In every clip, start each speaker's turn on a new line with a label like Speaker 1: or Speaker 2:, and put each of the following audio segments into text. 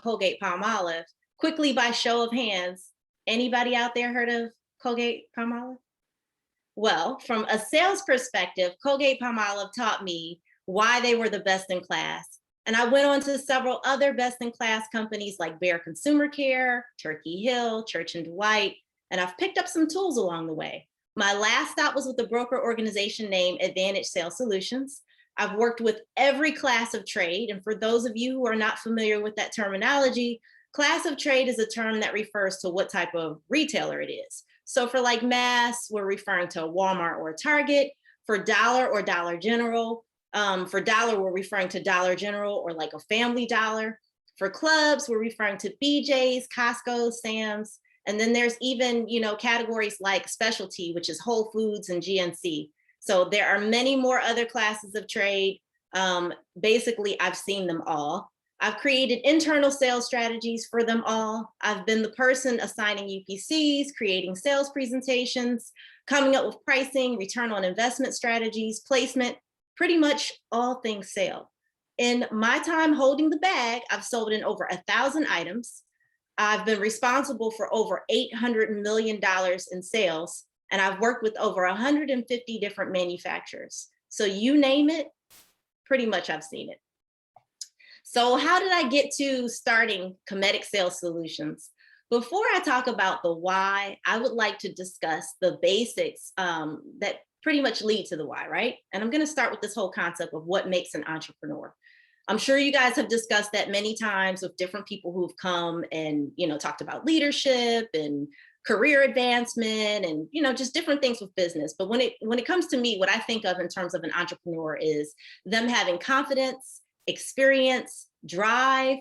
Speaker 1: Colgate Palmolive. Quickly, by show of hands, anybody out there heard of Colgate Palmolive? Well, from a sales perspective, Colgate Palmolive taught me why they were the best in class. And I went on to several other best in class companies like Bayer Consumer Care, Turkey Hill, Church Dwight, and I've picked up some tools along the way. My last stop was with a broker organization named Advantage Sales Solutions. I've worked with every class of trade. And for those of you who are not familiar with that terminology, class of trade is a term that refers to what type of retailer it is. So for like mass, we're referring to a Walmart or a Target. For dollar or Dollar General, for dollar, we're referring to Dollar General or like a Family Dollar. For clubs, we're referring to BJ's, Costco, Sam's. And then there's even, categories like specialty, which is Whole Foods and GNC. So there are many more other classes of trade. Basically, I've seen them all. I've created internal sales strategies for them all. I've been the person assigning UPCs, creating sales presentations, coming up with pricing, return on investment strategies, placement, pretty much all things sale. In my time holding the bag, I've sold in over 1,000 items. I've been responsible for over $800 million in sales, and I've worked with over 150 different manufacturers. So you name it, pretty much I've seen it. So how did I get to starting Kemetic Sales Solutions? Before I talk about the why, I would like to discuss the basics that pretty much lead to the why, right? And I'm going to start with this whole concept of what makes an entrepreneur. I'm sure you guys have discussed that many times with different people who've come and, talked about leadership and career advancement and, just different things with business. But when it comes to me, what I think of in terms of an entrepreneur is them having confidence, experience, drive,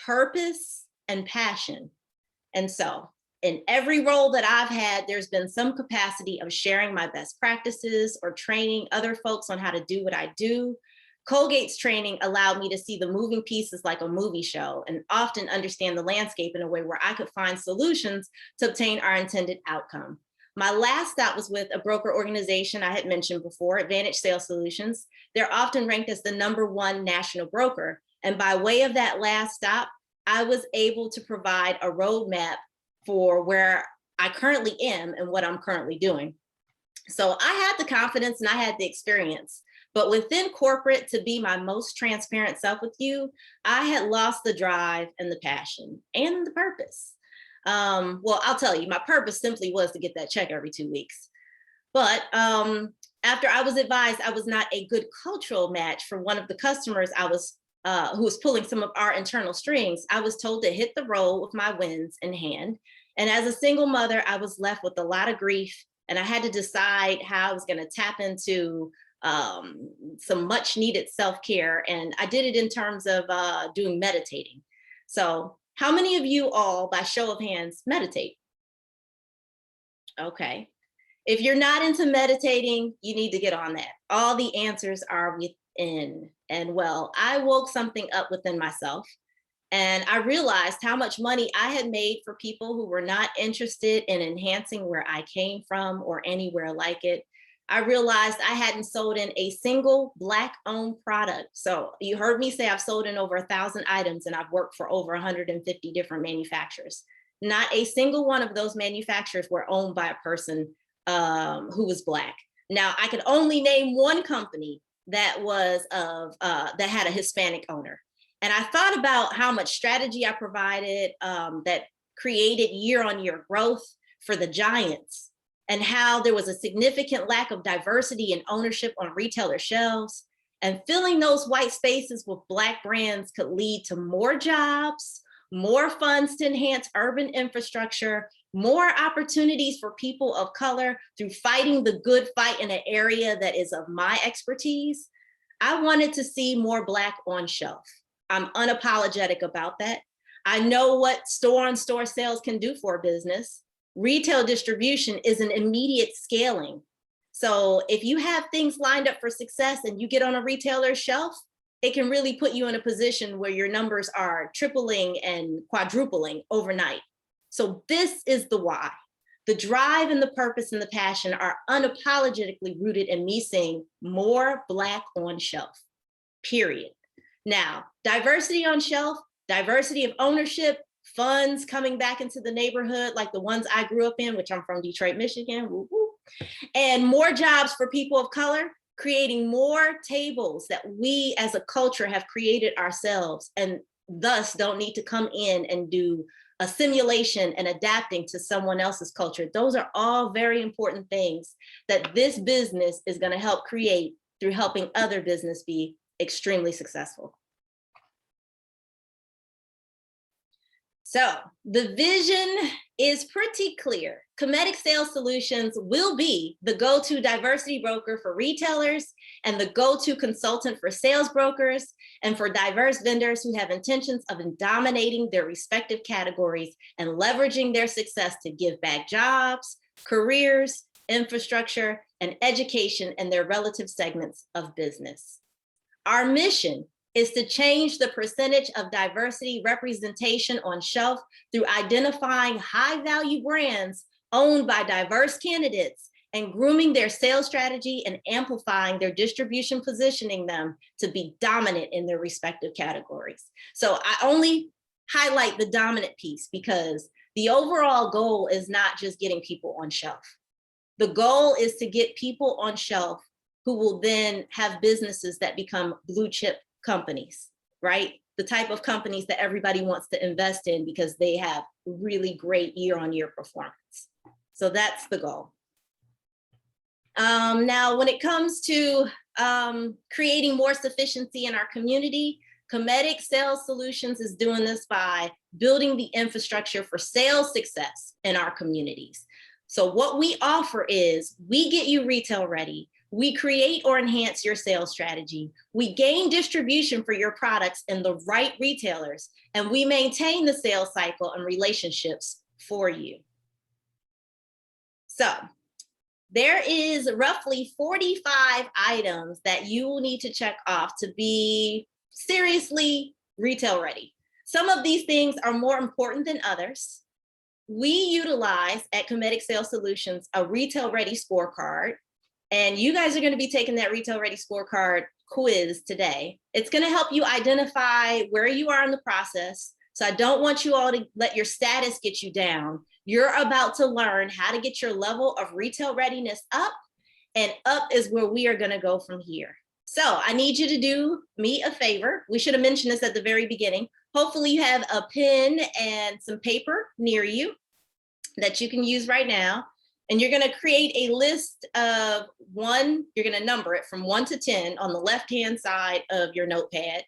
Speaker 1: purpose, and passion. And so in every role that I've had, there's been some capacity of sharing my best practices or training other folks on how to do what I do. Colgate's training allowed me to see the moving pieces like a movie show and often understand the landscape in a way where I could find solutions to obtain our intended outcome. My last stop was with a broker organization I had mentioned before, Advantage Sales Solutions. They're often ranked as the #1 national broker. And by way of that last stop, I was able to provide a roadmap for where I currently am and what I'm currently doing. So I had the confidence and I had the experience. But within corporate, to be my most transparent self with you, I had lost the drive and the passion and the purpose. Well, I'll tell you, my purpose simply was to get that check every 2 weeks. But after I was advised I was not a good cultural match for one of the customers who was pulling some of our internal strings, I was told to hit the road with my wins in hand. And as a single mother, I was left with a lot of grief, and I had to decide how I was going to tap into some much needed self-care. And I did it in terms of doing meditating. So how many of you all, by show of hands, meditate? Okay. If you're not into meditating, you need to get on that. All the answers are within. And well, I woke something up within myself, and I realized how much money I had made for people who were not interested in enhancing where I came from or anywhere like it. I realized I hadn't sold in a single Black-owned product. So you heard me say I've sold in over 1,000 items, and I've worked for over 150 different manufacturers. Not a single one of those manufacturers were owned by a person who was Black. Now, I could only name one company that had a Hispanic owner. And I thought about how much strategy I provided that created year-on-year growth for the giants, and how there was a significant lack of diversity and ownership on retailer shelves. And filling those white spaces with Black brands could lead to more jobs, more funds to enhance urban infrastructure, more opportunities for people of color through fighting the good fight in an area that is of my expertise. I wanted to see more Black on shelf. I'm unapologetic about that. I know what store-on-store sales can do for a business. Retail distribution is an immediate scaling. So if you have things lined up for success and you get on a retailer's shelf, it can really put you in a position where your numbers are tripling and quadrupling overnight. So this is the why. The drive and the purpose and the passion are unapologetically rooted in me seeing more Black on shelf, period. Now, diversity on shelf diversity of ownership, funds coming back into the neighborhood like the ones I grew up in, which I'm from Detroit, Michigan, woo woo. And more jobs for people of color, creating more tables that we as a culture have created ourselves and thus don't need to come in and do a simulation and adapting to someone else's culture. Those are all very important things that this business is going to help create through helping other business be extremely successful. So the vision is pretty clear. Kemetic Sales Solutions will be the go-to diversity broker for retailers and the go-to consultant for sales brokers and for diverse vendors who have intentions of dominating their respective categories and leveraging their success to give back jobs, careers, infrastructure, and education in their relative segments of business. Our mission is to change the percentage of diversity representation on shelf through identifying high-value brands owned by diverse candidates and grooming their sales strategy and amplifying their distribution, positioning them to be dominant in their respective categories. So I only highlight the dominant piece because the overall goal is not just getting people on shelf. The goal is to get people on shelf who will then have businesses that become blue chip companies, right? The type of companies that everybody wants to invest in because they have really great year-on-year performance. So that's the goal. Now, when it comes to creating more sufficiency in our community, Kemetic Sales Solutions is doing this by building the infrastructure for sales success in our communities. So what we offer is we get you retail ready. We create or enhance your sales strategy. We gain distribution for your products in the right retailers, and we maintain the sales cycle and relationships for you. So there is roughly 45 items that you will need to check off to be seriously retail ready. Some of these things are more important than others. We utilize at Kemetic Sales Solutions a retail ready scorecard. And you guys are going to be taking that retail ready scorecard quiz today. It's going to help you identify where you are in the process. So I don't want you all to let your status get you down. You're about to learn how to get your level of retail readiness up, and up is where we are going to go from here. So I need you to do me a favor. We should have mentioned this at the very beginning. Hopefully you have a pen and some paper near you that you can use right now. And you're going to create a list of you're going to number it from 1 to 10 on the left-hand side of your notepad.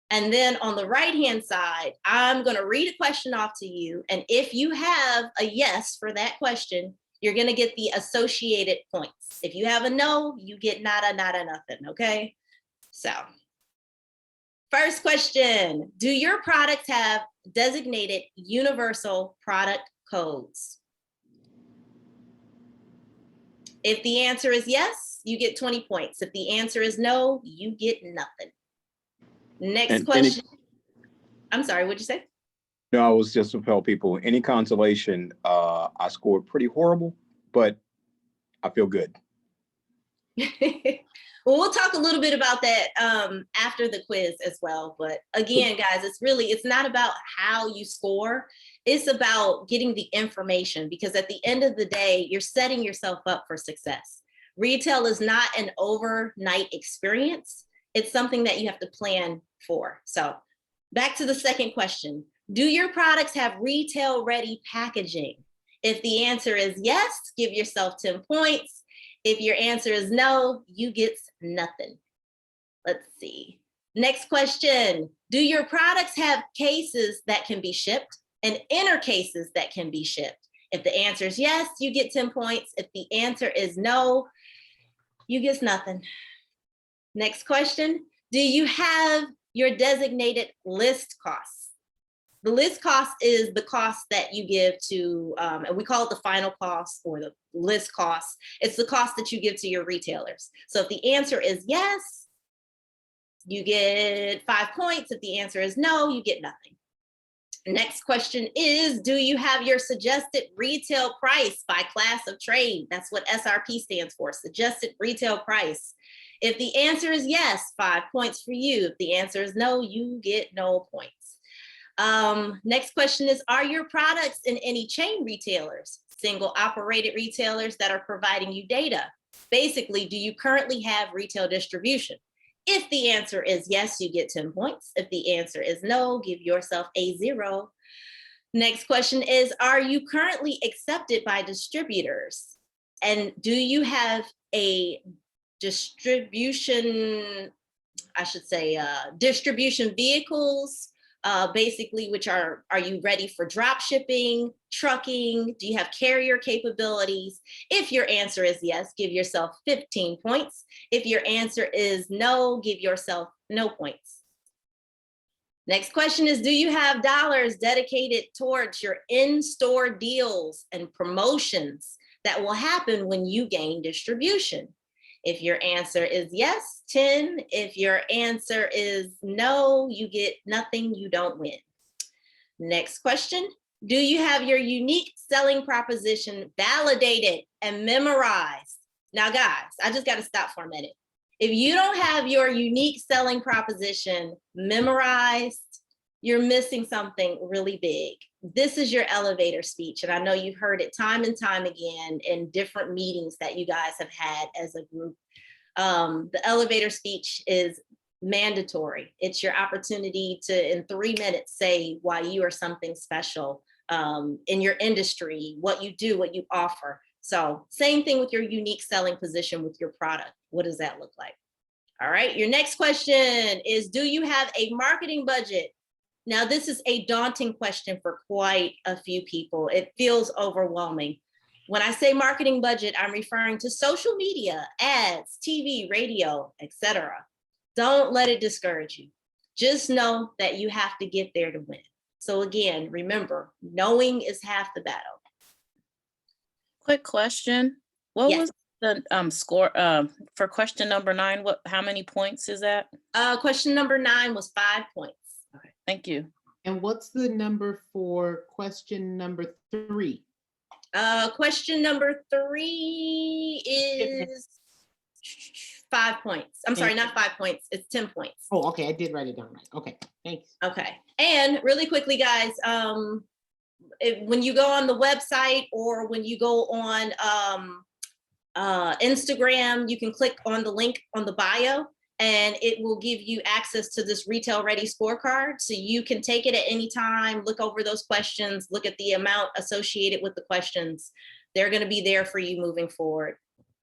Speaker 1: And then on the right-hand side, I'm going to read a question off to you. And if you have a yes for that question, you're going to get the associated points. If you have a no, you get nada, nada, nothing, okay? So first question, do your products have designated universal product codes? If the answer is yes, you get 20 points. If the answer is no, you get nothing. Next question. I'm sorry, what'd you say?
Speaker 2: No, I was just to tell people, any consolation, I scored pretty horrible, but I feel good.
Speaker 1: Well, we'll talk a little bit about that after the quiz as well. But again, guys, it's not about how you score. It's about getting the information, because at the end of the day, you're setting yourself up for success. Retail is not an overnight experience. It's something that you have to plan for. So back to the second question. Do your products have retail ready packaging? If the answer is yes, give yourself 10 points. If your answer is no, you get nothing. Let's see. Next question. Do your products have cases that can be shipped and inner cases that can be shipped? If the answer is yes, you get 10 points. If the answer is no, you get nothing. Next question. Do you have your designated list costs? The list cost is the cost that you give to, and we call it the final cost or the list cost. It's the cost that you give to your retailers. So if the answer is yes, you get 5 points. If the answer is no, you get nothing. Next question is, do you have your suggested retail price by class of trade? That's what SRP stands for, suggested retail price. If the answer is yes, 5 points for you. If the answer is no, you get no points. Next question is, are your products in any chain retailers, single operated retailers that are providing you data? Basically, do you currently have retail distribution? If the answer is yes, you get 10 points. If the answer is no, give yourself a 0. Next question is, are you currently accepted by distributors? And do you have a distribution, distribution vehicles, basically, which are you ready for drop shipping, trucking? Do you have carrier capabilities? If your answer is yes, give yourself 15 points. If your answer is no, give yourself no points. Next question is, do you have dollars dedicated towards your in-store deals and promotions that will happen when you gain distribution? If your answer is yes, 10. If your answer is no, you get nothing, you don't win. Next question, do you have your unique selling proposition validated and memorized? Now, guys, I just got to stop for a minute. If you don't have your unique selling proposition memorized, you're missing something really big. This is your elevator speech, and I know you've heard it time and time again in different meetings that you guys have had as a group. The elevator speech is mandatory. It's your opportunity to, in 3 minutes, say why you are something special in your industry, what you do, what you offer. So same thing with your unique selling position with your product. What does that look like? All right, your next question is, do you have a marketing budget? Now, this is a daunting question for quite a few people. It feels overwhelming. When I say marketing budget, I'm referring to social media, ads, TV, radio, etc. Don't let it discourage you. Just know that you have to get there to win. So again, remember, knowing is half the battle.
Speaker 3: Quick question. What
Speaker 1: Yes.
Speaker 3: was the score for question number 9? How many points is that?
Speaker 1: Question number 9 was 5 points.
Speaker 3: Okay, thank you.
Speaker 4: And what's the number for question number 3?
Speaker 1: Question number 3 is 5 points. I'm sorry, not 5 points. It's 10 points.
Speaker 4: Oh, okay. I did write it down right. Okay, thanks.
Speaker 1: Okay. And really quickly, guys, when you go on the website or when you go on Instagram, you can click on the link on the bio, and it will give you access to this retail ready scorecard. So you can take it at any time, look over those questions, look at the amount associated with the questions. They're going to be there for you moving forward.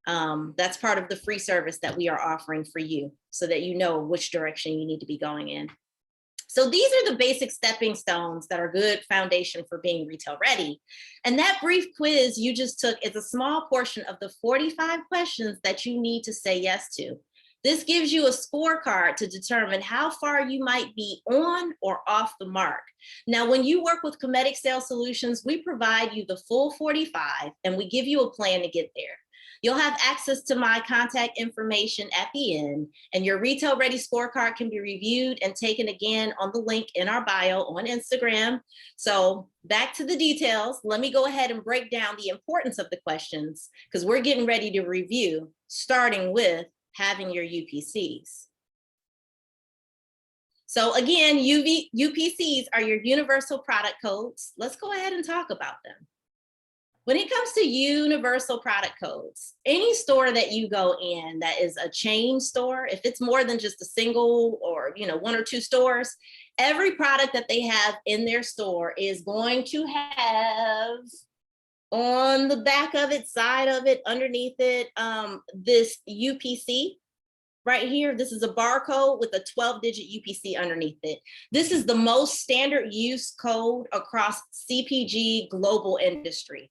Speaker 1: That's part of the free service that we are offering for you so that you know which direction you need to be going in. So these are the basic stepping stones that are good foundation for being retail ready. And that brief quiz you just took is a small portion of the 45 questions that you need to say yes to. This gives you a scorecard to determine how far you might be on or off the mark. Now, when you work with Kemetic Sales Solutions, we provide you the full 45 and we give you a plan to get there. You'll have access to my contact information at the end, and your retail ready scorecard can be reviewed and taken again on the link in our bio on Instagram. So back to the details. Let me go ahead and break down the importance of the questions because we're getting ready to review, starting with having your UPCs. So again, UPCs are your universal product codes. Let's go ahead and talk about them. When it comes to universal product codes, any store that you go in that is a chain store, if it's more than just a single or 1 or 2 stores, every product that they have in their store is going to have on the back of it, side of it, underneath it, this UPC right here. This is a barcode with a 12-digit UPC underneath it. This is the most standard use code across CPG global industry.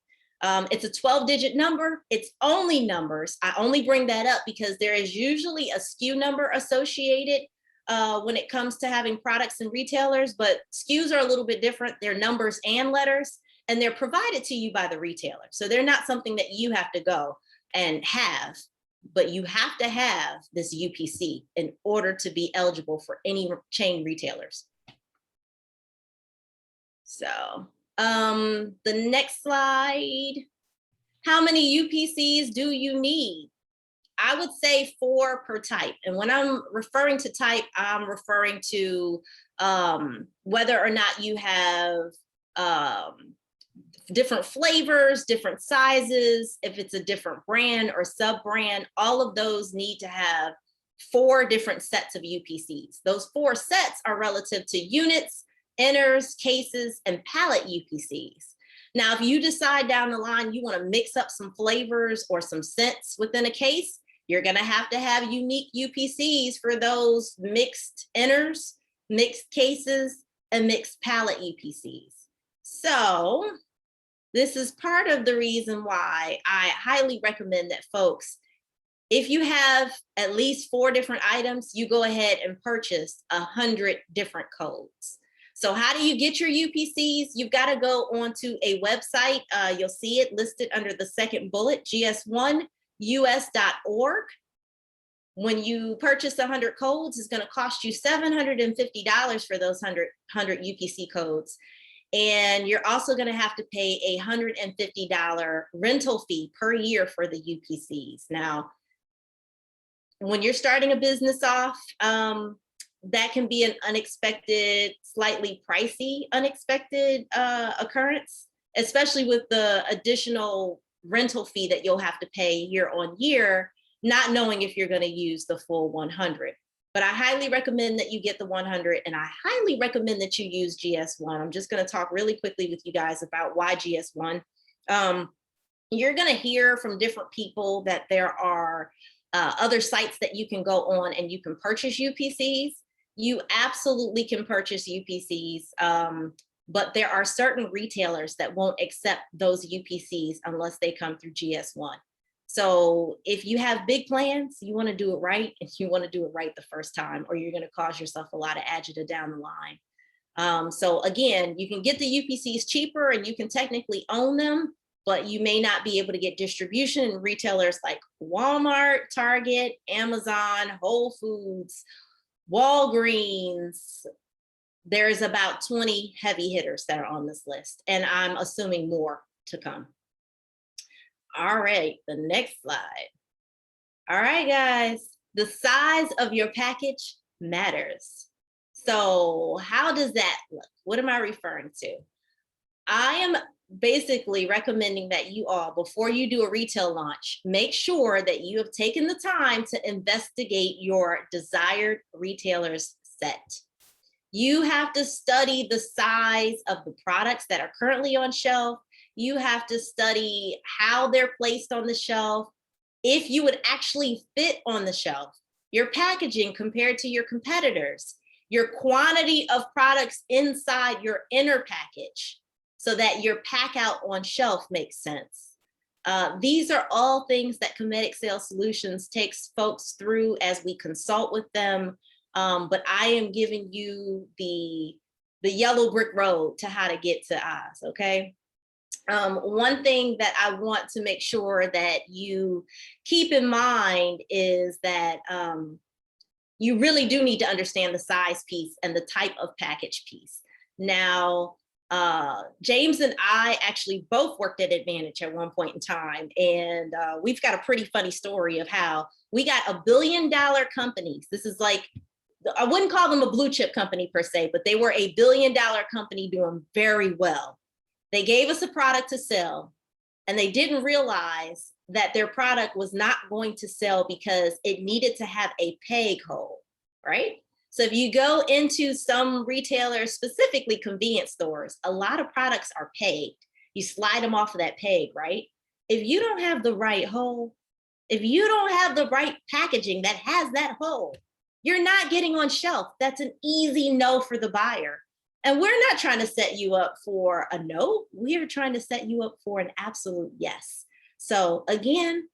Speaker 1: It's a 12-digit number. It's only numbers. I only bring that up because there is usually a SKU number associated when it comes to having products and retailers, but SKUs are a little bit different. They're numbers and letters, and they're provided to you by the retailer. So they're not something that you have to go and have, but you have to have this UPC in order to be eligible for any chain retailers. So the next slide, how many UPCs do you need? I would say 4 per type. And when I'm referring to type, I'm referring to whether or not you have different flavors, different sizes, if it's a different brand or sub brand, all of those need to have 4 different sets of UPCs. Those 4 sets are relative to units, inners, cases, and pallet UPCs. Now, if you decide down the line you want to mix up some flavors or some scents within a case, you're going to have unique UPCs for those mixed inners, mixed cases, and mixed pallet UPCs. So this is part of the reason why I highly recommend that folks, if you have at least 4 different items, you go ahead and purchase 100 different codes. So how do you get your UPCs? You've got to go onto a website. You'll see it listed under the second bullet, gs1us.org. When you purchase 100 codes, it's going to cost you $750 for those 100 UPC codes. And you're also going to have to pay a $150 rental fee per year for the UPCs. Now, when you're starting a business off, that can be an unexpected, slightly pricey, unexpected occurrence, especially with the additional rental fee that you'll have to pay year on year, not knowing if you're going to use the full 100. But I highly recommend that you get the 100, and I highly recommend that you use GS1. I'm just going to talk really quickly with you guys about why GS1. You're going to hear from different people that there are other sites that you can go on and you can purchase UPCs. You absolutely can purchase UPCs, but there are certain retailers that won't accept those UPCs unless they come through GS1. So if you have big plans, you want to do it right, and you want to do it right the first time, or you're going to cause yourself a lot of agita down the line. So again, you can get the UPCs cheaper and you can technically own them, but you may not be able to get distribution in retailers like Walmart, Target, Amazon, Whole Foods, Walgreens. There's about 20 heavy hitters that are on this list, and I'm assuming more to come. All right, the next slide. All right, guys, the size of your package matters. So how does that look? What am I referring to? I am basically recommending that you all, before you do a retail launch, make sure that you have taken the time to investigate your desired retailer's set. You have to study the size of the products that are currently on shelf. You have to study how they're placed on the shelf, if you would actually fit on the shelf, your packaging compared to your competitors, your quantity of products inside your inner package, so that your pack out on shelf makes sense. These are all things that Kemetic Sales Solutions takes folks through as we consult with them. But I am giving you the yellow brick road to how to get to Oz, okay? One thing that I want to make sure that you keep in mind is that you really do need to understand the size piece and the type of package piece. Now, James and I actually both worked at Advantage at one point in time, and we've got a pretty funny story of how we got $1 billion companies. This is like, I wouldn't call them a blue chip company per se, but they were a $1 billion company doing very well. They gave us a product to sell, and they didn't realize that their product was not going to sell because it needed to have a peg hole, right? So if you go into some retailers, specifically convenience stores, a lot of products are pegged. You slide them off of that peg, right? If you don't have the right hole, if you don't have the right packaging that has that hole, you're not getting on shelf. That's an easy no for the buyer. And we're not trying to set you up for a no. We are trying to set you up for an absolute yes. So again,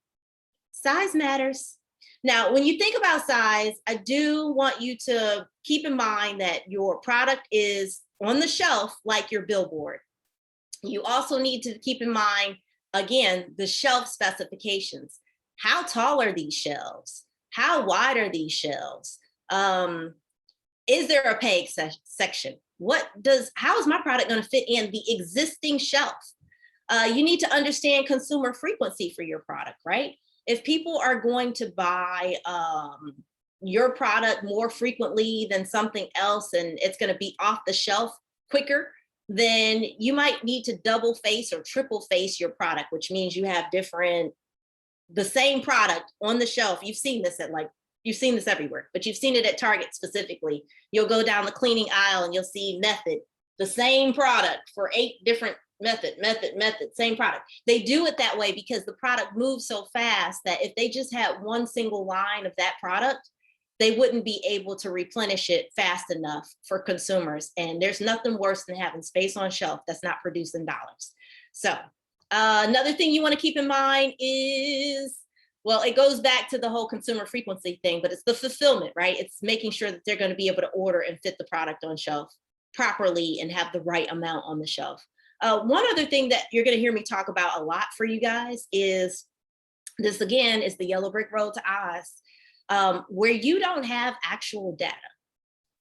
Speaker 1: size matters. Now, when you think about size, I do want you to keep in mind that your product is on the shelf like your billboard. You also need to keep in mind, again, the shelf specifications. How tall are these shelves? How wide are these shelves? Is there a peg section? How is my product going to fit in the existing shelf? You need to understand consumer frequency for your product, right? If people are going to buy your product more frequently than something else, and it's going to be off the shelf quicker, then you might need to double face or triple face your product, which means you have the same product on the shelf. You've seen this you've seen this everywhere, but you've seen it at Target specifically. You'll go down the cleaning aisle and you'll see Method, the same product for 8 different method, same product. They do it that way because the product moves so fast that if they just had one single line of that product, they wouldn't be able to replenish it fast enough for consumers. And there's nothing worse than having space on shelf that's not producing dollars. So another thing you want to keep in mind is, well, it goes back to the whole consumer frequency thing, but it's the fulfillment, right? It's making sure that they're going to be able to order and fit the product on shelf properly and have the right amount on the shelf. One other thing that you're going to hear me talk about a lot for you guys is this, again, is the yellow brick road to Oz, where you don't have actual data.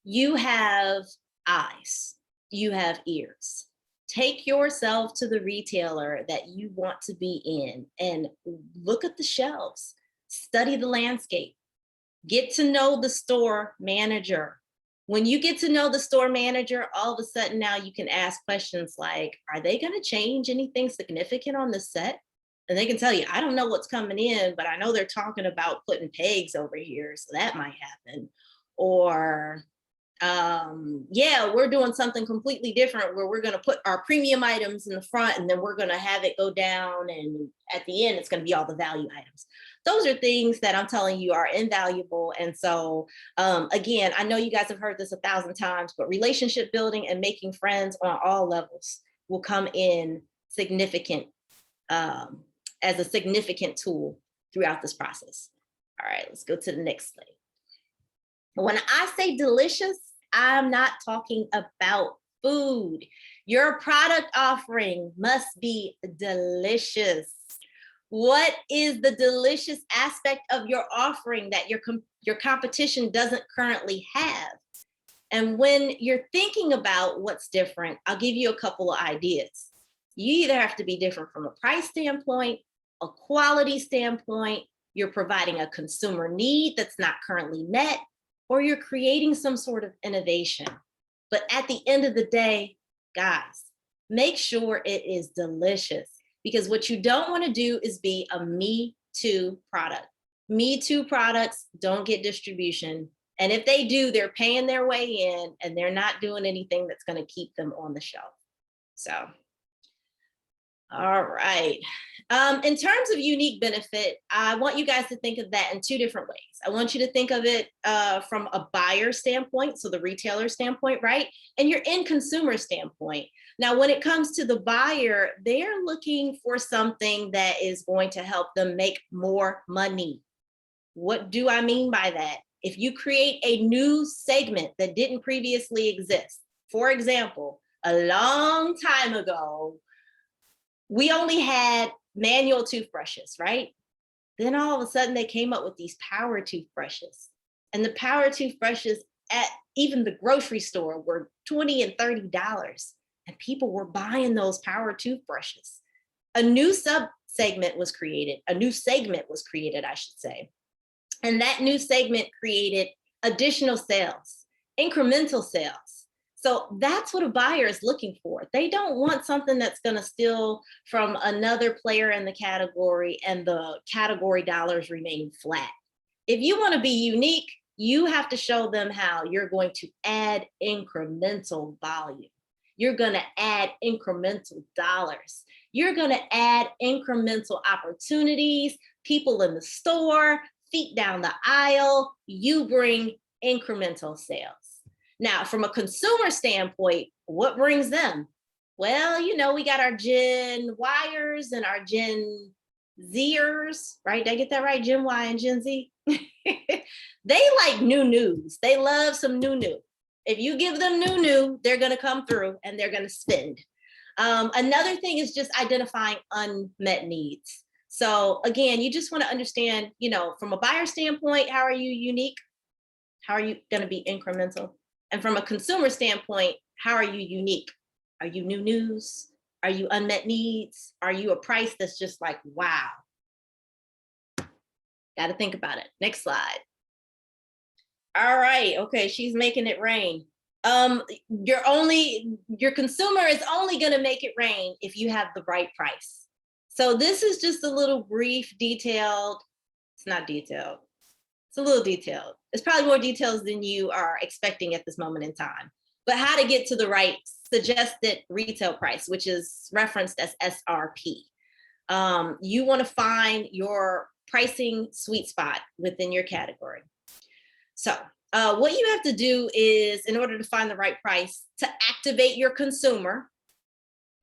Speaker 1: You have eyes, you have ears. Take yourself to the retailer that you want to be in and look at the shelves, study the landscape, get to know the store manager. When you get to know the store manager, all of a sudden now you can ask questions like, are they going to change anything significant on the set? And they can tell you, I don't know what's coming in, but I know they're talking about putting pegs over here, so that might happen. Or, yeah, we're doing something completely different where we're going to put our premium items in the front and then we're going to have it go down. And at the end, it's going to be all the value items. Those are things that I'm telling you are invaluable. And so, again, I know you guys have heard this 1,000 times, but relationship building and making friends on all levels will come in significant, as a significant tool throughout this process. All right, let's go to the next slide. When I say delicious, I'm not talking about food. Your product offering must be delicious. What is the delicious aspect of your offering that your competition doesn't currently have? And when you're thinking about what's different, I'll give you a couple of ideas. You either have to be different from a price standpoint, a quality standpoint, you're providing a consumer need that's not currently met, or you're creating some sort of innovation. But at the end of the day, guys, make sure it is delicious, because what you don't want to do is be a me too product. Me too products don't get distribution. And if they do, they're paying their way in and they're not doing anything that's going to keep them on the shelf. So, all right. In terms of unique benefit, I want you guys to think of that in 2 different ways. I want you to think of it from a buyer standpoint, so the retailer standpoint, right? And your end consumer standpoint. Now, when it comes to the buyer, they're looking for something that is going to help them make more money. What do I mean by that? If you create a new segment that didn't previously exist, for example, a long time ago, we only had manual toothbrushes, right? Then all of a sudden they came up with these power toothbrushes. And the power toothbrushes at even the grocery store were $20 and $30. And people were buying those power toothbrushes. A new segment was created, I should say. And that new segment created additional sales, incremental sales. So that's what a buyer is looking for. They don't want something that's going to steal from another player in the category and the category dollars remain flat. If you want to be unique, you have to show them how you're going to add incremental volume. You're going to add incremental dollars. You're going to add incremental opportunities, people in the store, feet down the aisle. You bring incremental sales. Now, from a consumer standpoint, what brings them? Well, you know, we got our Gen Yers and our Gen Zers, right? Did I get that right? Gen Y and Gen Z? They like new news. They love some new. If you give them new, they're going to come through and they're going to spend. Another thing is just identifying unmet needs. So again, you just want to understand, you know, from a buyer standpoint, how are you unique? How are you going to be incremental? And from a consumer standpoint, how are you unique? Are you new news? Are you unmet needs? Are you a price that's just like, wow? Got to think about it. Next slide. All right. Okay. She's making it rain. Your consumer is only going to make it rain if you have the right price. So this is just a little brief, detailed. It's not detailed. It's a little detailed. It's probably more details than you are expecting at this moment in time. But how to get to the right suggested retail price, which is referenced as SRP. You want to find your pricing sweet spot within your category. So what you have to do is, in order to find the right price, to activate your consumer.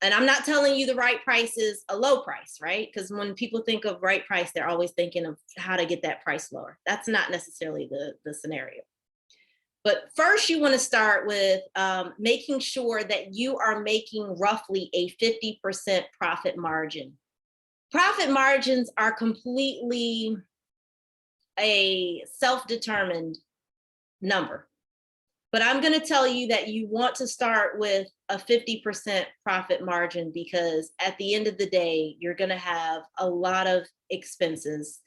Speaker 1: And I'm not telling you the right price is a low price, right? Because when people think of right price, they're always thinking of how to get that price lower. That's not necessarily the scenario. But first, you want to start with making sure that you are making roughly a 50% profit margin. Profit margins are completely a self-determined number. But I'm going to tell you that you want to start with a 50% profit margin, because at the end of the day, you're going to have a lot of expenses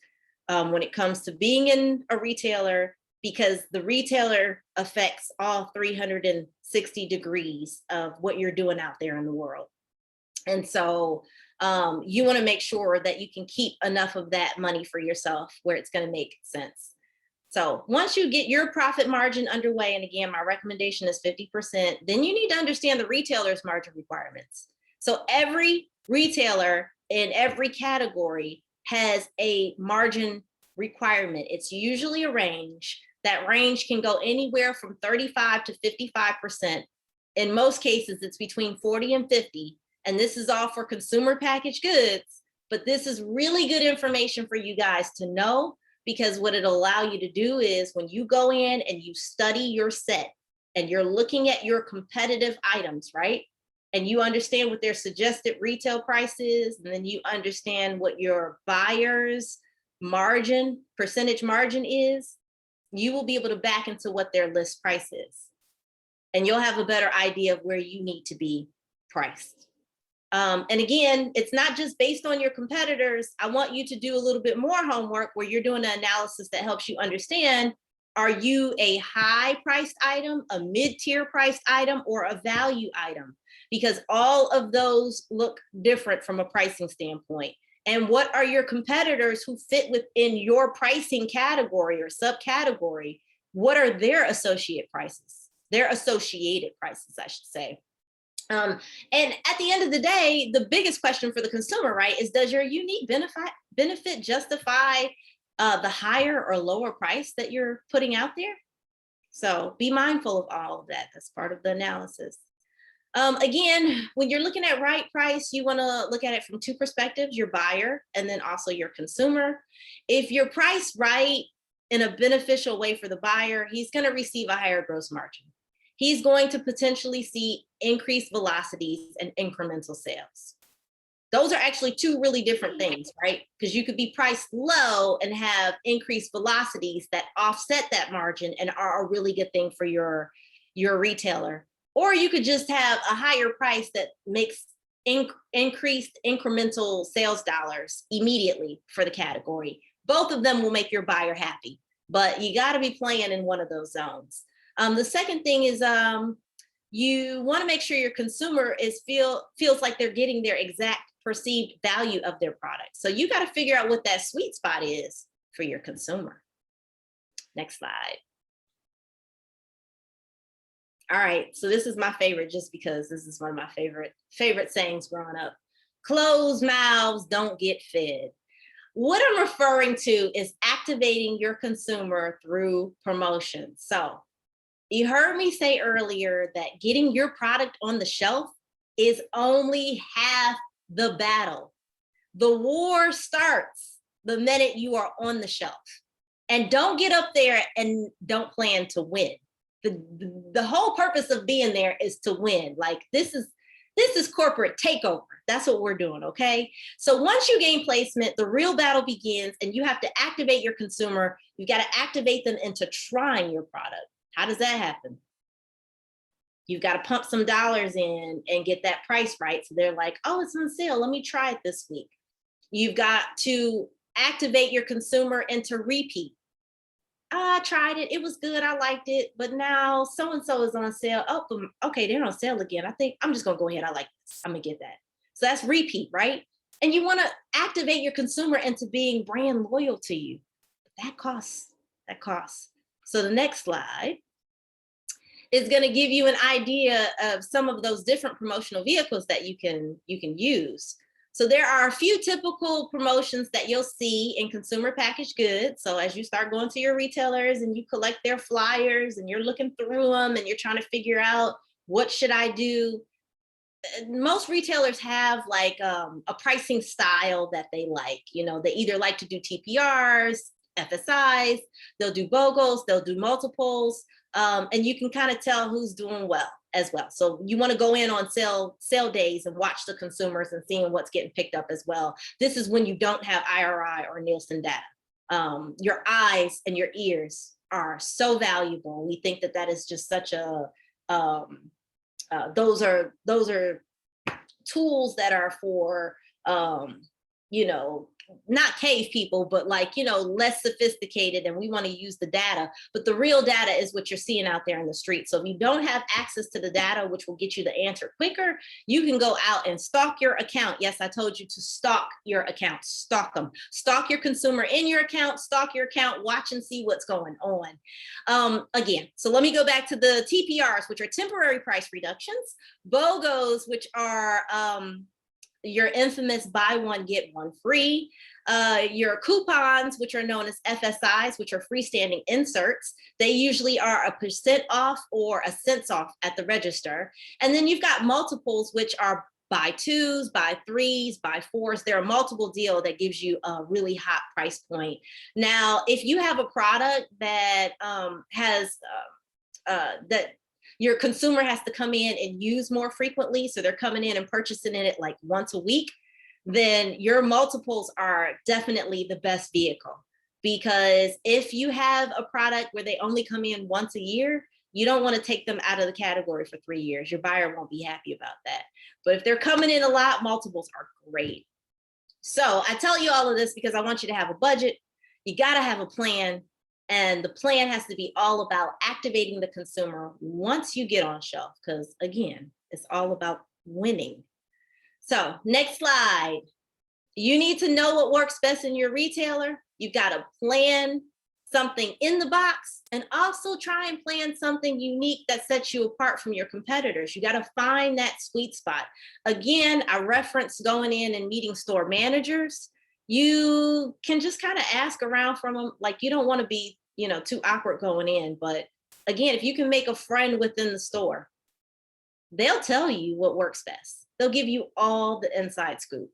Speaker 1: when it comes to being in a retailer, because the retailer affects all 360 degrees of what you're doing out there in the world. And so you want to make sure that you can keep enough of that money for yourself where it's going to make sense. So once you get your profit margin underway, and again, my recommendation is 50%, then you need to understand the retailer's margin requirements. So every retailer in every category has a margin requirement. It's usually a range. That range can go anywhere from 35 to 55%. In most cases, it's between 40 and 50. And this is all for consumer packaged goods, but this is really good information for you guys to know, because what it'll allow you to do is, when you go in and you study your set and you're looking at your competitive items, right? And you understand what their suggested retail price is, and then you understand what your buyer's margin, percentage margin is, you will be able to back into what their list price is. And you'll have a better idea of where you need to be priced. And again, it's not just based on your competitors. I want you to do a little bit more homework where you're doing an analysis that helps you understand, are you a high priced item, a mid-tier priced item, or a value item? Because all of those look different from a pricing standpoint. And what are your competitors who fit within your pricing category or subcategory? What are their associated prices? Their associated prices, I should say. And at the end of the day, the biggest question for the consumer, right, is, does your unique benefit justify the higher or lower price that you're putting out there? So be mindful of all of that. That's part of the analysis. Again, when you're looking at right price, you want to look at it from two perspectives: your buyer and then also your consumer. If you're priced right in a beneficial way for the buyer, he's going to receive a higher gross margin. He's going to potentially see increased velocities and incremental sales. Those are actually two really different things, right? Because you could be priced low and have increased velocities that offset that margin and are a really good thing for your retailer. Or you could just have a higher price that makes increased incremental sales dollars immediately for the category. Both of them will make your buyer happy, but you got to be playing in one of those zones. The second thing is you want to make sure your consumer feels like they're getting their exact perceived value of their product. So you got to figure out what that sweet spot is for your consumer. Next slide. All right, so this is my favorite, just because this is one of my favorite sayings growing up. Closed mouths don't get fed. What I'm referring to is activating your consumer through promotion. So you heard me say earlier that getting your product on the shelf is only half the battle. The war starts the minute you are on the shelf. And don't get up there and don't plan to win. The whole purpose of being there is to win. Like, this is corporate takeover. That's what we're doing, okay? So once you gain placement, the real battle begins, and you have to activate your consumer. You've got to activate them into trying your product. How does that happen? You've got to pump some dollars in and get that price right. So they're like, oh, it's on sale. Let me try it this week. You've got to activate your consumer into repeat. I tried it. It was good. I liked it. But now so-and-so is on sale. Oh, okay, they're on sale again. I think I'm just going to go ahead. I like this. I'm going to get that. So that's repeat, right? And you want to activate your consumer into being brand loyal to you. That costs. That costs. So the next slide is going to give you an idea of some of those different promotional vehicles that you can use. So there are a few typical promotions that you'll see in consumer packaged goods. So as you start going to your retailers and you collect their flyers and you're looking through them and you're trying to figure out what should I do, most retailers have like a pricing style that they like. You know, they either like to do TPRs, FSIs, they'll do BOGOs, they'll do multiples, and you can kind of tell who's doing well as well. So you want to go in on sale days and watch the consumers and seeing what's getting picked up as well. This is when you don't have IRI or Nielsen data. Your eyes and your ears are so valuable. We think that is just such a those are tools that are for you know, not cave people, but like, you know, less sophisticated, and we want to use the data, but the real data is what you're seeing out there in the street. So if you don't have access to the data, which will get you the answer quicker, you can go out and stalk your account. Yes, I told you to stalk your account, stalk them, stalk your consumer in your account, stalk your account, watch and see what's going on. Again, so let me go back to the TPRs, which are temporary price reductions, BOGOs, which are your infamous buy one, get one free, your coupons, which are known as FSIs, which are freestanding inserts. They usually are a % off or a cents off at the register. And then you've got multiples, which are buy twos, buy threes, buy fours. They're a multiple deal that gives you a really hot price point. Now, if you have a product that that your consumer has to come in and use more frequently, so they're coming in and purchasing it like once a week, then your multiples are definitely the best vehicle. Because if you have a product where they only come in once a year, you don't want to take them out of the category for 3 years. Your buyer won't be happy about that. But if they're coming in a lot, multiples are great. So I tell you all of this because I want you to have a budget. You got to have a plan. And the plan has to be all about activating the consumer once you get on shelf, because again, it's all about winning. So next slide. You need to know what works best in your retailer. You've got to plan something in the box and also try and plan something unique that sets you apart from your competitors. You got to find that sweet spot. Again, I referenced going in and meeting store managers. You can just kind of ask around from them. Like, you don't want to be, you know, too awkward going in. But again, if you can make a friend within the store, they'll tell you what works best. They'll give you all the inside scoop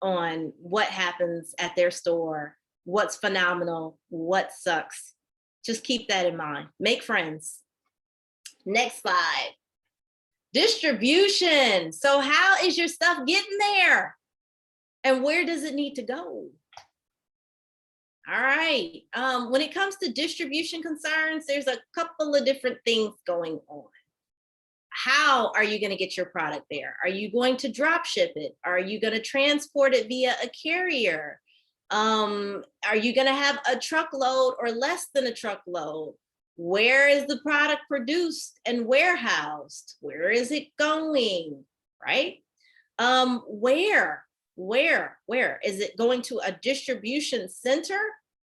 Speaker 1: on what happens at their store, what's phenomenal, what sucks. Just keep that in mind. Make friends. Next slide. Distribution. So how is your stuff getting there? And where does it need to go? All right. When it comes to distribution concerns, there's a couple of different things going on. How are you going to get your product there? Are you going to drop ship it? Are you going to transport it via a carrier? Are you going to have a truckload or less than a truckload? Where is the product produced and warehoused? Where is it going? Right? Where is it going to a distribution center?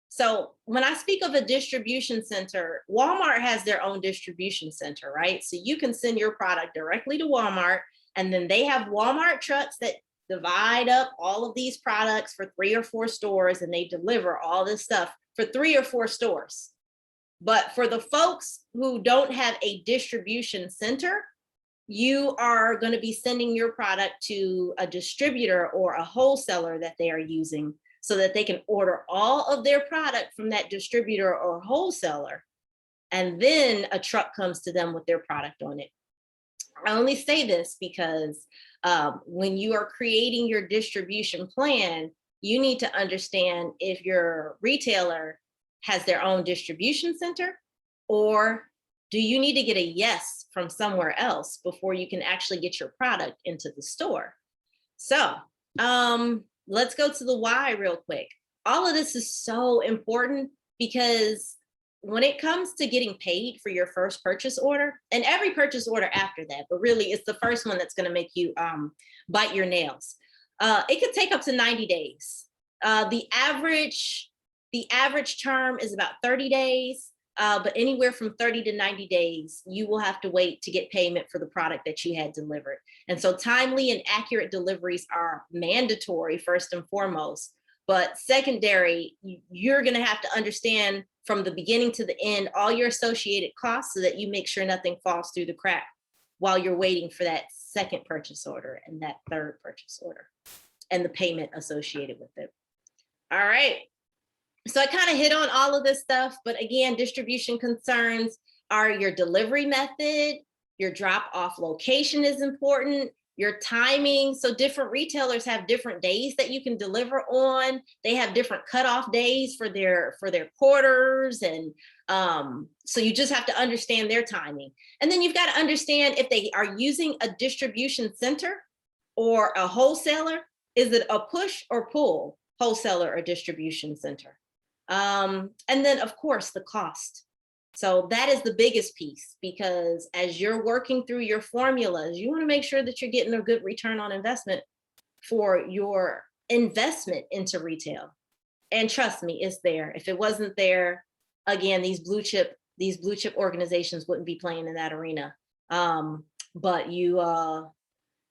Speaker 1: So when I speak of a distribution center, Walmart has their own distribution center, right? So you can send your product directly to Walmart, and then they have Walmart trucks that divide up all of these products for 3 or 4 stores, and they deliver all this stuff for 3 or 4 stores. But for the folks who don't have a distribution center, you are going to be sending your product to a distributor or a wholesaler that they are using so that they can order all of their product from that distributor or wholesaler. And then a truck comes to them with their product on it. I only say this because when you are creating your distribution plan, you need to understand if your retailer has their own distribution center, or do you need to get a yes from somewhere else before you can actually get your product into the store? So let's go to the why real quick. all of this is so important because when it comes to getting paid for your first purchase order, and every purchase order after that, but really it's the first one that's going to make you bite your nails. It could take up to 90 days. The average term is about 30 days, but anywhere from 30 to 90 days, you will have to wait to get payment for the product that you had delivered. And so timely and accurate deliveries are mandatory first and foremost, but secondary, you're going to have to understand from the beginning to the end all your associated costs so that you make sure nothing falls through the crack while you're waiting for that second purchase order and that third purchase order and the payment associated with it. All right. So I kind of hit on all of this stuff, but again, distribution concerns are your delivery method, your drop-off location is important, your timing. So different retailers have different days that you can deliver on. They have different cutoff days for their quarters. And so you just have to understand their timing. And then you've got to understand if they are using a distribution center or a wholesaler, is it a push or pull wholesaler or distribution center? And then of course the cost. So that is the biggest piece, because as you're working through your formulas, you want to make sure that you're getting a good return on investment for your investment into retail. And trust me, it's there. If it wasn't there, again, these blue chip organizations wouldn't be playing in that arena. But you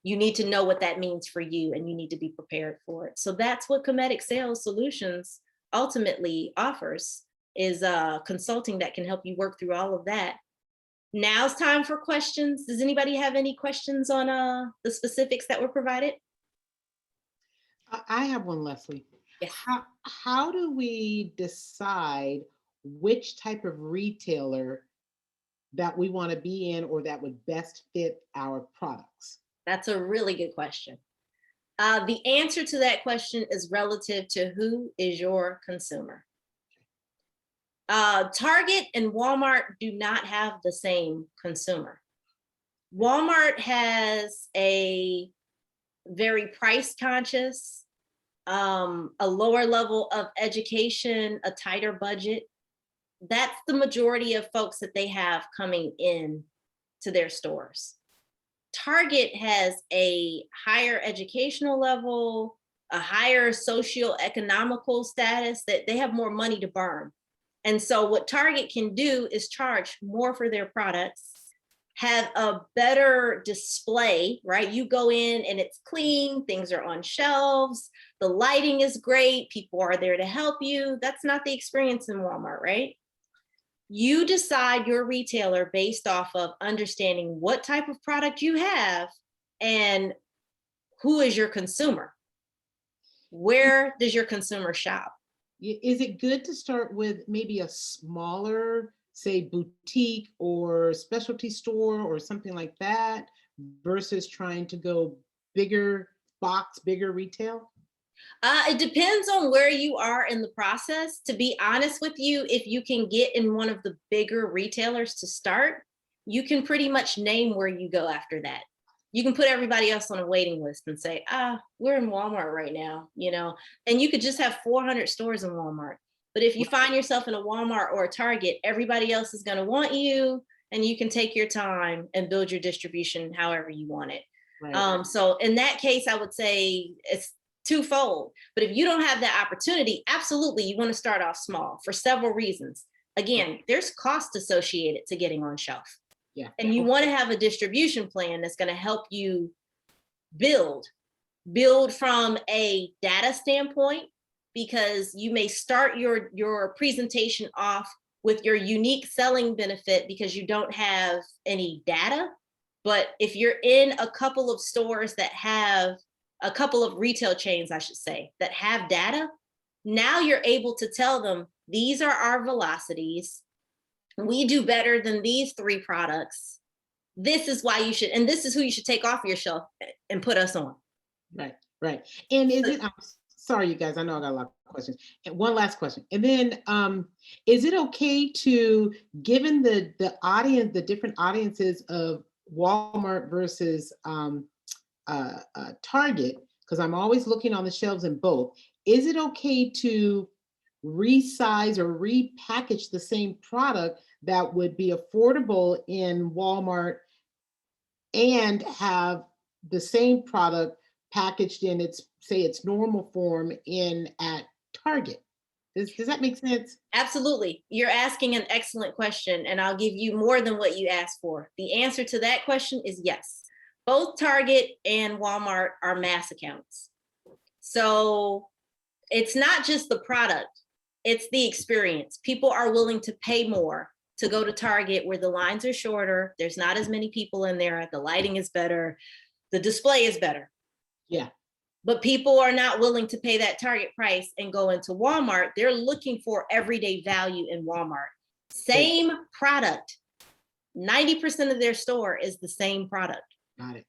Speaker 1: need to know what that means for you, and you need to be prepared for it. So that's what Kemetic Sales Solutions ultimately offers, is consulting that can help you work through all of that. Now it's time for questions. Does anybody have any questions on the specifics that were provided?
Speaker 4: I have one, Leslie.
Speaker 1: Yes.
Speaker 4: How do we decide which type of retailer that we want to be in or that would best fit our products?
Speaker 1: That's a really good question. The answer to that question is relative to who is your consumer. Target and Walmart do not have the same consumer. Walmart has a very price conscious, a lower level of education, a tighter budget. That's the majority of folks that they have coming in to their stores. Target has a higher educational level, a higher socioeconomical status, that they have more money to burn. And so what Target can do is charge more for their products, have a better display, right? You go in and it's clean, things are on shelves, the lighting is great, people are there to help you. That's not the experience in Walmart, right? You decide your retailer based off of understanding what type of product you have and who is your consumer. Where does your consumer shop?
Speaker 4: Is it good to start with maybe a smaller, say, boutique or specialty store or something like that, versus trying to go bigger box, bigger retail?
Speaker 1: It depends on where you are in the process. To be honest with you, if you can get in one of the bigger retailers to start, you can pretty much name where you go after that. You can put everybody else on a waiting list and say, we're in Walmart right now, and you could just have 400 stores in Walmart. But if you find yourself in a Walmart or a Target, everybody else is going to want you, and you can take your time and build your distribution however you want it. Right. So in that case, I would say it's twofold. But if you don't have that opportunity, absolutely, you want to start off small for several reasons. Again, there's cost associated to getting on shelf. Yeah. And you want to have a distribution plan that's going to help you build from a data standpoint, because you may start your presentation off with your unique selling benefit because you don't have any data. But if you're in a couple of stores that have a couple of retail chains, I should say, that have data, now you're able to tell them, these are our velocities. We do better than these 3 products. This is why you should, and this is who you should take off your shelf and put us on.
Speaker 4: Right. And is it, I'm sorry, you guys, I know I got a lot of questions. And one last question. And then, is it okay to, given the audience, the different audiences of Walmart versus Target, because I'm always looking on the shelves in both, is it okay to resize or repackage the same product that would be affordable in Walmart and have the same product packaged in its, say, its normal form in at Target? Does that make sense?
Speaker 1: Absolutely. You're asking an excellent question, and I'll give you more than what you asked for. The answer to that question is yes. Both Target and Walmart are mass accounts. So it's not just the product, it's the experience. People are willing to pay more to go to Target where the lines are shorter, there's not as many people in there, the lighting is better, the display is better.
Speaker 4: Yeah.
Speaker 1: But people are not willing to pay that Target price and go into Walmart. They're looking for everyday value in Walmart. Same product. 90% of their store is the same product.
Speaker 4: Got it.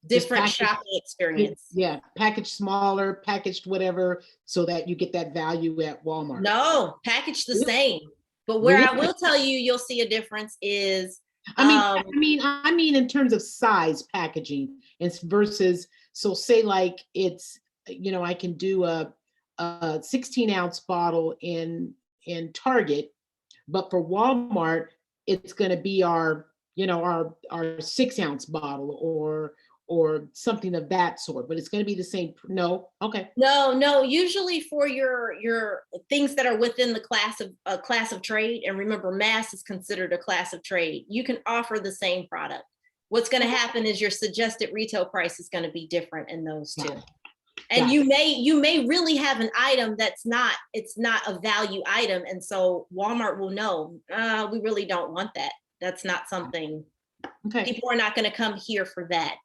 Speaker 1: Different shopping experience.
Speaker 4: Yeah, packaged smaller, packaged whatever, so that you get that value at Walmart.
Speaker 1: No, packaged the same. But where I will tell you, you'll see a difference is.
Speaker 4: I mean, in terms of size packaging, it's versus. So say like it's, I can do a 16-ounce bottle in Target, but for Walmart, it's going to be our 6-ounce bottle or something of that sort, but it's going to be the same. No. Okay.
Speaker 1: No, usually for your things that are within the class of trade, and remember, mass is considered a class of trade, you can offer the same product. What's going to happen is your suggested retail price is going to be different in those two. And you may really have an item it's not a value item. And so Walmart will know, we really don't want that. That's not something, people are not going to come here for that,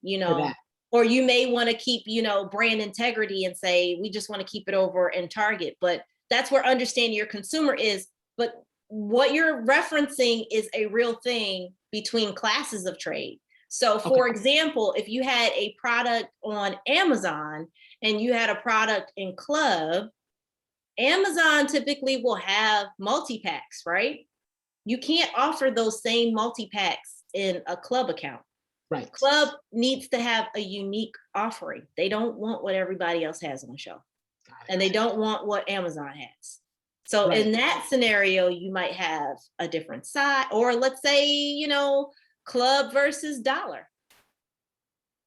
Speaker 1: or you may want to keep, brand integrity and say, we just want to keep it over in Target. But that's where understanding your consumer is. But what you're referencing is a real thing between classes of trade. So for example, if you had a product on Amazon and you had a product in Club, Amazon typically will have multi-packs, right? You can't offer those same multi-packs in a Club account.
Speaker 4: Right.
Speaker 1: Club needs to have a unique offering. They don't want what everybody else has on the shelf. And they don't want what Amazon has. So in that scenario, you might have a different size, or let's say, Club versus Dollar.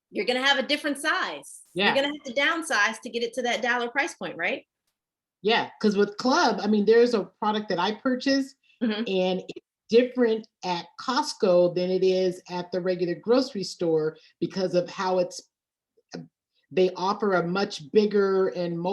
Speaker 1: You're going to have a different size.
Speaker 4: Yeah.
Speaker 1: You're going to have to downsize to get it to that dollar price point, right?
Speaker 4: Yeah, because with Club, there's a product that I purchased and it's different at Costco than it is at the regular grocery store because of how they offer a much bigger and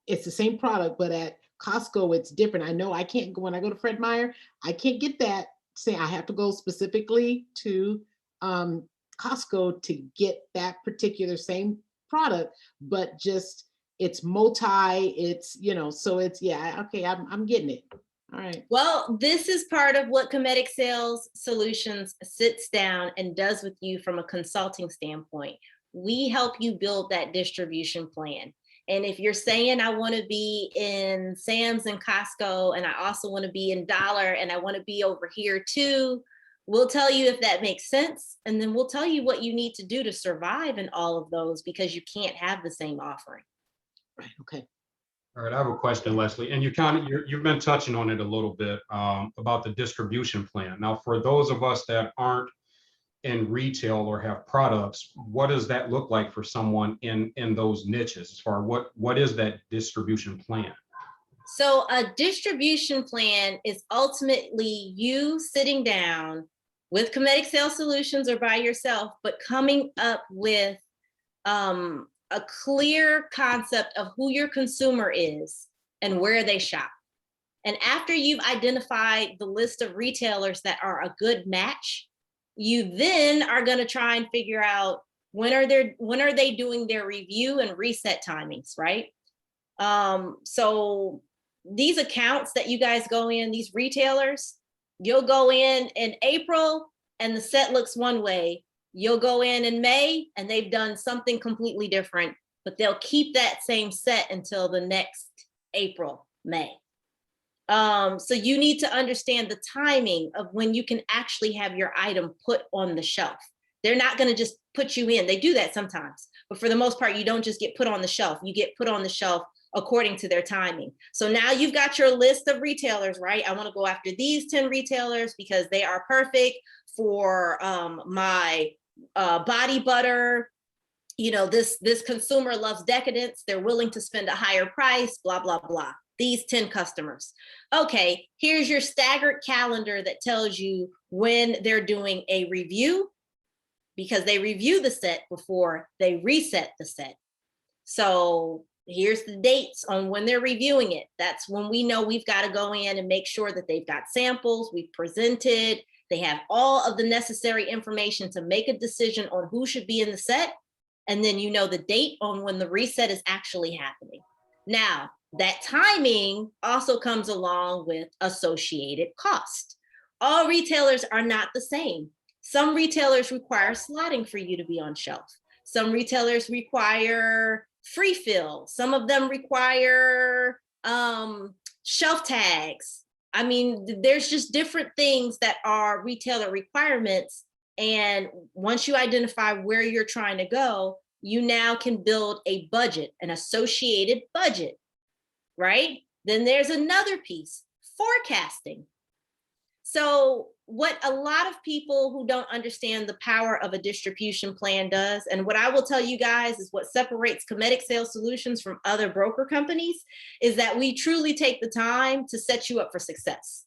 Speaker 4: it's the same product, but at Costco, it's different. I know I can't go, when I go to Fred Meyer, I can't get that. Say I have to go specifically to Costco to get that particular same product, but just it's so it's, okay, I'm getting it. All right.
Speaker 1: Well, this is part of what Kemetic Sales Solutions sits down and does with you from a consulting standpoint. We help you build that distribution plan. And if you're saying, I want to be in Sam's and Costco, and I also want to be in Dollar, and I want to be over here too, we'll tell you if that makes sense. And then we'll tell you what you need to do to survive in all of those, because you can't have the same offering.
Speaker 4: Right. Okay.
Speaker 5: All right. I have a question, Leslie, and you've been touching on it a little bit about the distribution plan. Now, for those of us that aren't in retail or have products, what does that look like for someone in those niches as far as what is that distribution plan?
Speaker 1: So a distribution plan is ultimately you sitting down with Kemetic Sales Solutions or by yourself, but coming up with a clear concept of who your consumer is and where they shop. And after you've identified the list of retailers that are a good match, you then are going to try and figure out when are they doing their review and reset timings, right? So these accounts that you guys go in, these retailers, you'll go in April and the set looks one way. You'll go in May and they've done something completely different, but they'll keep that same set until the next April, May. So you need to understand the timing of when you can actually have your item put on the shelf. They're not going to just put you in. They do that sometimes, but for the most part, you don't just get put on the shelf. You get put on the shelf according to their timing. So now you've got your list of retailers, right? I want to go after these 10 retailers because they are perfect for my body butter. You know, this consumer loves decadence. They're willing to spend a higher price, blah, blah, blah. These 10 customers. Okay, here's your staggered calendar that tells you when they're doing a review, because they review the set before they reset the set. So here's the dates on when they're reviewing it. That's when we know we've got to go in and make sure that they've got samples, we've presented, they have all of the necessary information to make a decision on who should be in the set. And then you know the date on when the reset is actually happening. Now, that timing also comes along with associated cost. All retailers are not the same. Some retailers require slotting for you to be on shelf. Some retailers require free fill. Some of them require shelf tags. I mean, there's just different things that are retailer requirements. And once you identify where you're trying to go, you now can build a budget, an associated budget, right? Then there's another piece, forecasting. So what a lot of people who don't understand the power of a distribution plan does, and what I will tell you guys is what separates Kemetic Sales Solutions from other broker companies, is that we truly take the time to set you up for success.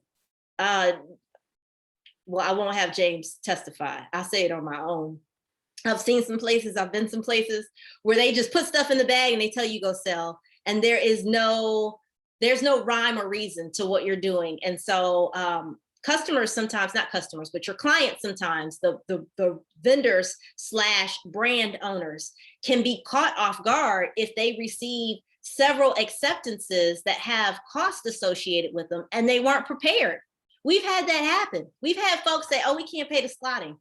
Speaker 1: Well, I won't have James testify. I'll say it on my own. I've seen some places, I've been some places where they just put stuff in the bag and they tell you go sell. And there's no rhyme or reason to what you're doing. And so customers sometimes, not customers, but your clients sometimes, the vendors / brand owners can be caught off guard if they receive several acceptances that have cost associated with them and they weren't prepared. We've had that happen. We've had folks say, oh, we can't pay the slotting.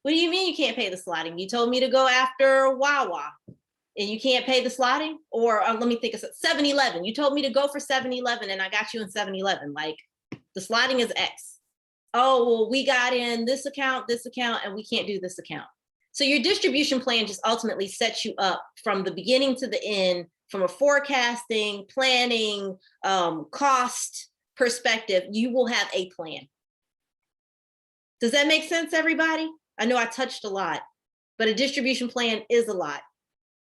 Speaker 1: What do you mean you can't pay the slotting? You told me to go after Wawa and you can't pay the slotting? Or let me think of 7-Eleven. You told me to go for 7-Eleven and I got you in 7-Eleven. Like, the slotting is X. Oh, well, we got in this account, and we can't do this account. So your distribution plan just ultimately sets you up from the beginning to the end, from a forecasting, planning, cost perspective. You will have a plan. Does that make sense, everybody? I know I touched a lot, but a distribution plan is a lot.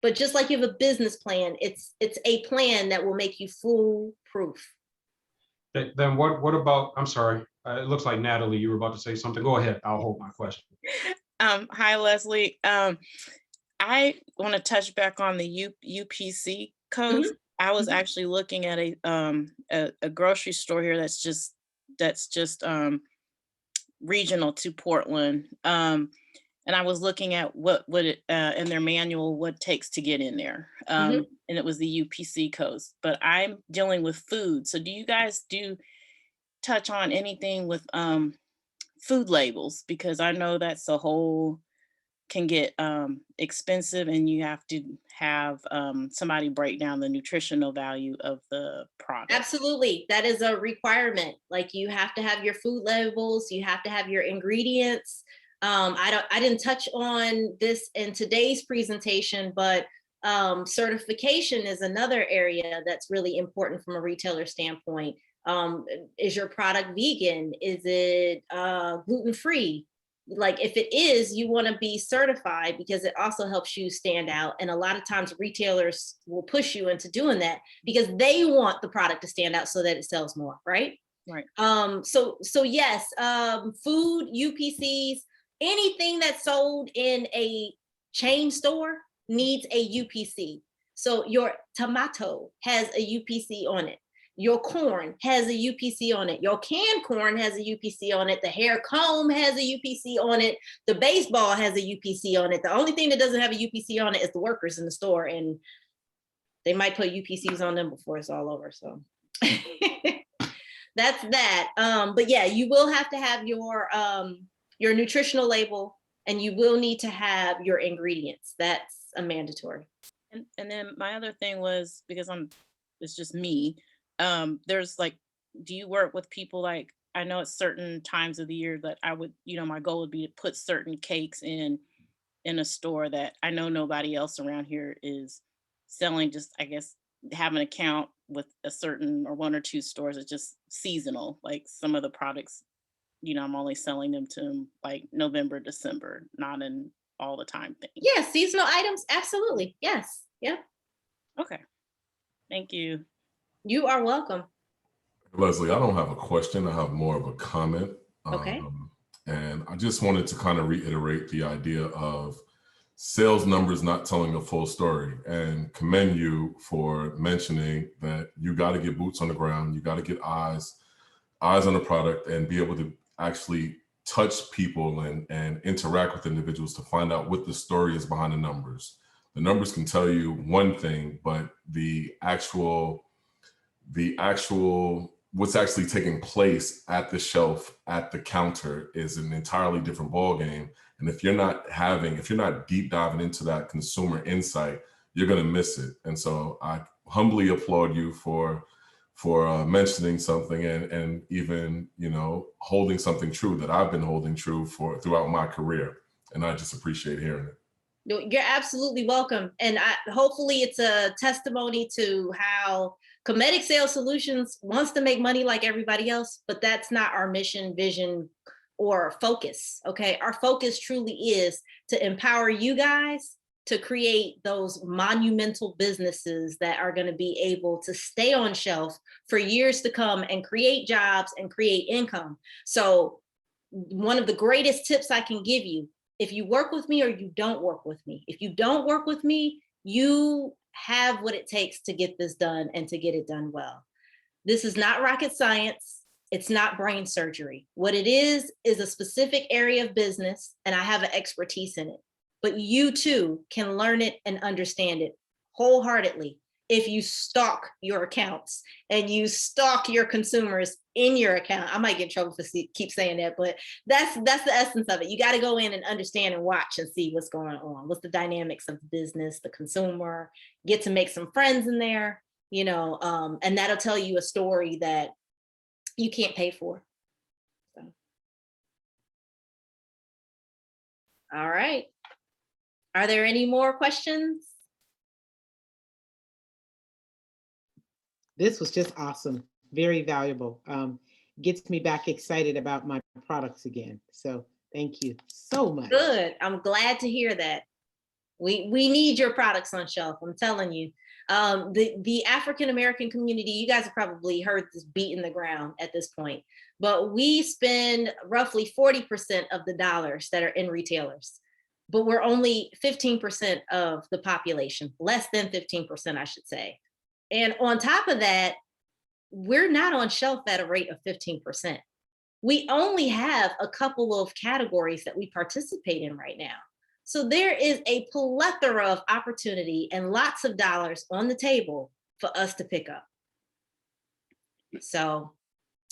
Speaker 1: But just like you have a business plan, it's a plan that will make you foolproof.
Speaker 5: Then what about, I'm sorry, it looks like Natalie, you were about to say something. Go ahead, I'll hold my question.
Speaker 3: Hi, Leslie. I want to touch back on the UPC codes.
Speaker 1: Mhm.
Speaker 3: I was actually looking at a grocery store here that's just regional to Portland. And I was looking at what it in their manual, what it takes to get in there. And it was the UPC codes, but I'm dealing with food. So do you guys touch on anything with food labels? Because I know that's a whole can get expensive and you have to have somebody break down the nutritional value of the product.
Speaker 1: Absolutely. That is a requirement. Like, you have to have your food labels, you have to have your ingredients. I didn't touch on this in today's presentation, but certification is another area that's really important from a retailer standpoint. Is your product vegan? Is it gluten-free? Like, if it is, you want to be certified because it also helps you stand out. And a lot of times retailers will push you into doing that because they want the product to stand out so that it sells more, right?
Speaker 3: Right.
Speaker 1: So yes, food, UPCs, anything that's sold in a chain store needs a UPC. So your tomato has a UPC on it. Your corn has a UPC on it. Your canned corn has a UPC on it. The hair comb has a UPC on it. The baseball has a UPC on it. The only thing that doesn't have a UPC on it is the workers in the store, and they might put UPCs on them before it's all over. So that's that. But yeah, you will have to have your nutritional label, and you will need to have your ingredients. That's a mandatory.
Speaker 3: And then my other thing was, because it's just me, there's like, do you work with people, like, I know at certain times of the year that I would, my goal would be to put certain cakes in in a store that I know nobody else around here is selling, just, I guess, have an account with a certain or one or two stores. It's just seasonal. Like some of the products, I'm only selling them to like November, December, not an all the time thing.
Speaker 1: Yeah, seasonal items, absolutely. Yes. Yeah.
Speaker 3: Okay. Thank you.
Speaker 1: You are welcome.
Speaker 6: Leslie, I don't have a question. I have more of a comment.
Speaker 1: Okay.
Speaker 6: And I just wanted to kind of reiterate the idea of sales numbers not telling a full story, and commend you for mentioning that you got to get boots on the ground. You got to get eyes on the product and be able to actually touch people and interact with individuals to find out what the story is behind the numbers. The numbers can tell you one thing, but the actual what's actually taking place at the shelf, at the counter, is an entirely different ballgame. And if you're not deep diving into that consumer insight, you're going to miss it. And so I humbly applaud you for mentioning something and even, holding something true that I've been holding true throughout my career. And I just appreciate hearing it.
Speaker 1: You're absolutely welcome. And hopefully it's a testimony to how Kemetic Sales Solutions wants to make money like everybody else, but that's not our mission, vision, or focus. Okay. Our focus truly is to empower you guys to create those monumental businesses that are going to be able to stay on shelf for years to come and create jobs and create income. So one of the greatest tips I can give you, if you work with me or you don't work with me, if you don't work with me, you have what it takes to get this done and to get it done well. This is not rocket science. It's not brain surgery. What it is a specific area of business, and I have an expertise in it. But you too can learn it and understand it wholeheartedly if you stalk your accounts and you stalk your consumers in your account. I might get in trouble for keep saying that, but that's the essence of it. You got to go in and understand and watch and see what's going on. What's the dynamics of the business, the consumer, get to make some friends in there, and that'll tell you a story that you can't pay for. So. All right. Are there any more questions?
Speaker 4: This was just awesome. Very valuable. Gets me back excited about my products again. So thank you so much.
Speaker 1: Good. I'm glad to hear that. We need your products on shelf. I'm telling you. The African-American community, you guys have probably heard this beat in the ground at this point, but we spend roughly 40% of the dollars that are in retailers, but we're only 15% of the population, less than 15%, I should say. And on top of that, we're not on shelf at a rate of 15%. We only have a couple of categories that we participate in right now. So there is a plethora of opportunity and lots of dollars on the table for us to pick up. So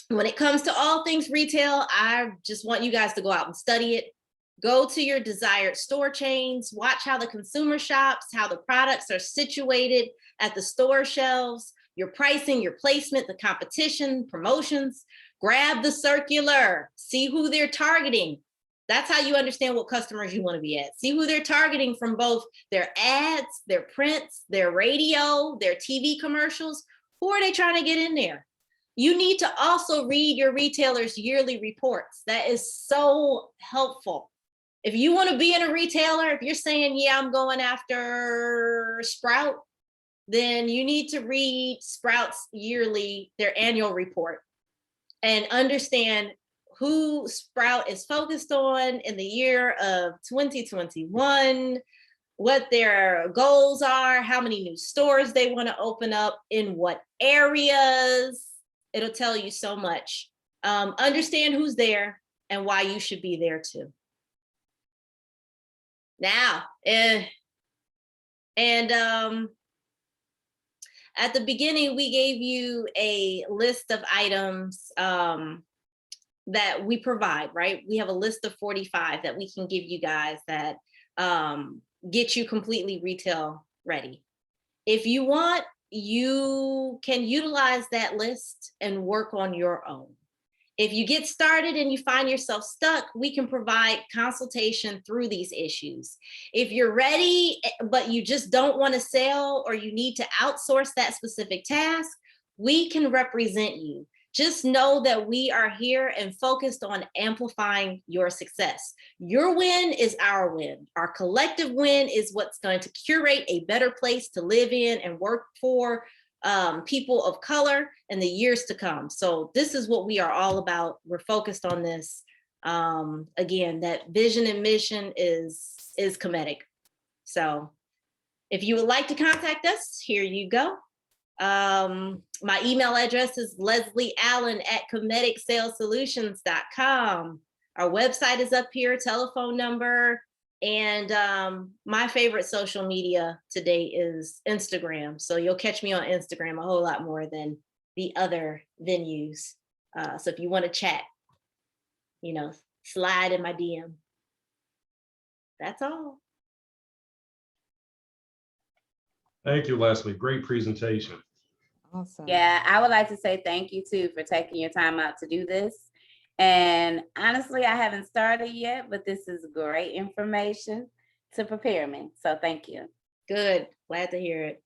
Speaker 1: when it comes to all things retail, I just want you guys to go out and study it. Go to your desired store chains, watch how the consumer shops, how the products are situated at the store shelves, your pricing, your placement, the competition, promotions. Grab the circular, see who they're targeting. That's how you understand what customers you want to be at. See who they're targeting from both their ads, their prints, their radio, their TV commercials. Who are they trying to get in there? You need to also read your retailer's yearly reports. That is so helpful. If you want to be in a retailer, if you're saying, yeah, I'm going after Sprout, then you need to read Sprout's their annual report and understand who Sprout is focused on in the year of 2021, what their goals are, how many new stores they want to open up, in what areas. It'll tell you so much. Understand who's there and why you should be there too. Now, at the beginning, we gave you a list of items that we provide, right? We have a list of 45 that we can give you guys that get you completely retail ready. If you want, you can utilize that list and work on your own. If you get started and you find yourself stuck, we can provide consultation through these issues. If you're ready, but you just don't want to sell or you need to outsource that specific task, we can represent you. Just know that we are here and focused on amplifying your success. Your win is our win. Our collective win is what's going to curate a better place to live in and work for people of color in the years to come. So this is what we are all about. We're focused on this. Again, that vision and mission is Kemetic. So if you would like to contact us, here you go. My email address is leslieallen@KemeticSalesSolutions.com. Our website is up here, telephone number, and my favorite social media today is Instagram. So you'll catch me on Instagram a whole lot more than the other venues. So if you want to chat, slide in my DM. That's all.
Speaker 5: Thank you, Leslie. Great presentation.
Speaker 7: Awesome.
Speaker 8: Yeah, I would like to say thank you too for taking your time out to do this. And honestly, I haven't started yet, but this is great information to prepare me. So thank you.
Speaker 1: Good. Glad to hear it.